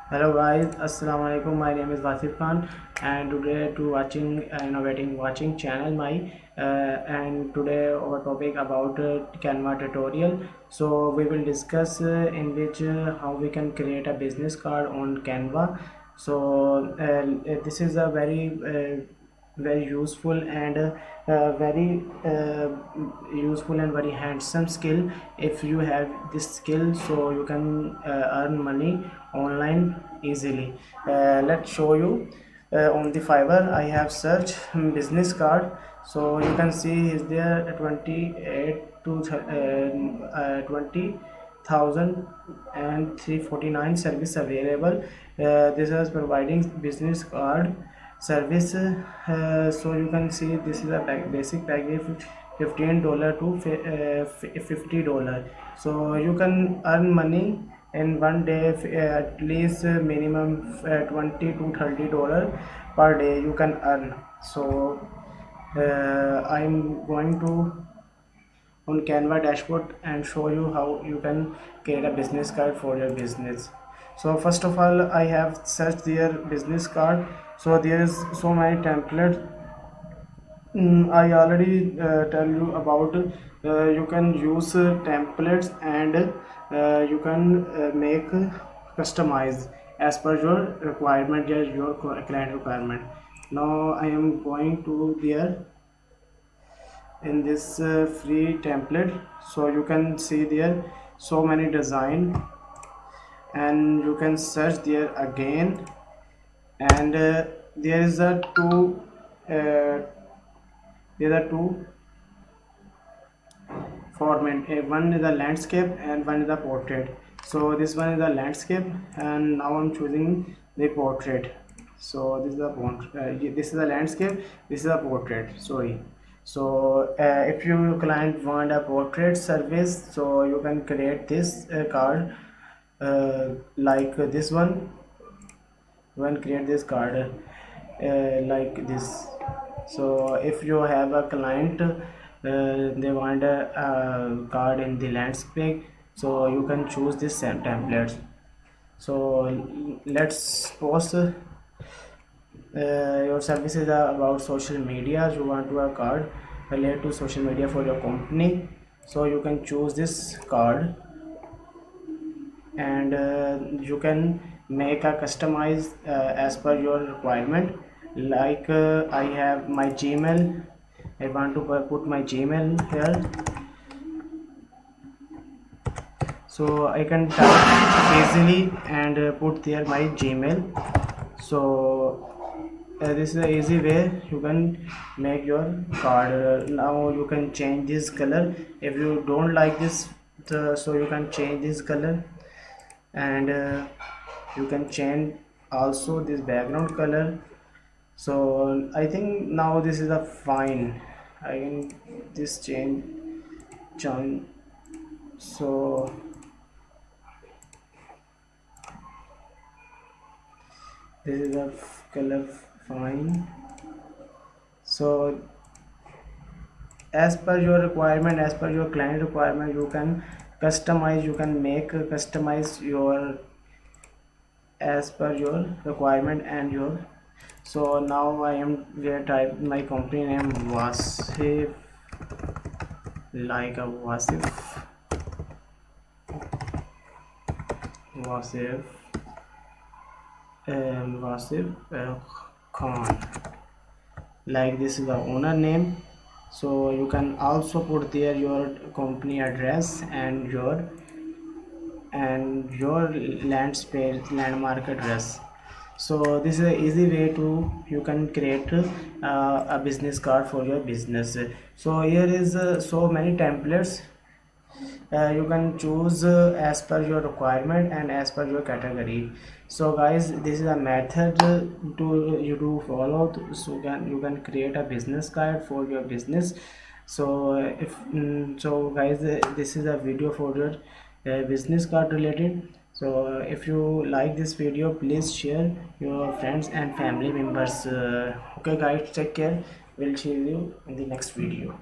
Hello guys, assalamu alaikum. My name is Wasif Khan, and today to watching innovating watching channel my and today our topic about Canva tutorial. So we will discuss in which how we can create a business card on Canva. So this is a very useful and very useful and very handsome skill. If you have this skill, so you can earn money online easily. Let's show you. On the Fiverr I have searched business card, so you can see is there 28 to 20,349 service available. This is providing business card service. So you can see this is a basic package, $15 to $50. So you can earn money in one day, at least minimum 20 to $30 per day you can earn. So I'm going to on Canva dashboard and show you how you can create a business card for your business. So first of all, I have searched their business card. So there is so many templates. I already tell you about you can use templates, and you can make customize as per your requirement, as your client requirement. Now I am going to there in this free template, so you can see there so many design, and you can search there again, and there is a uh, there are two format. One is a landscape and one is a portrait. So this one is a landscape, and now I'm choosing the portrait. So this is a this is a landscape, this is a portrait, sorry. So if your client want a portrait service, so you can create this card like this one. You can create this card like this. So if you have a client, they want a card in the landscape, so you can choose this same templates. So let's suppose your services are about social media. You want to have a card related to social media for your company, so you can choose this card, and you can make a customize as per your requirement. Like I have my Gmail, I want to put my Gmail here, so I can type easily and put there my Gmail. So this is an easy way you can make your card. Now you can change this color if you don't like this, so you can change this color, and you can change also this background color. So I think now this is a fine. I can this change. So this is a color fine. So as per your requirement, as per your client requirement, you can customize, you can make customize your as per your requirement and your. So now I am where type my company name Wasif, like a Wasif Wasif Khan, like this is the owner name. So you can also put there your company address and your landmark address. So this is an easy way to you can create a business card for your business. So here is so many templates. You can choose as per your requirement and as per your category. So guys, this is a method to you to follow, so you can create a business card for your business. So so guys, this is a video for your business card related. So if you like this video, please share your friends and family members. Okay guys, take care. We'll see you in the next video.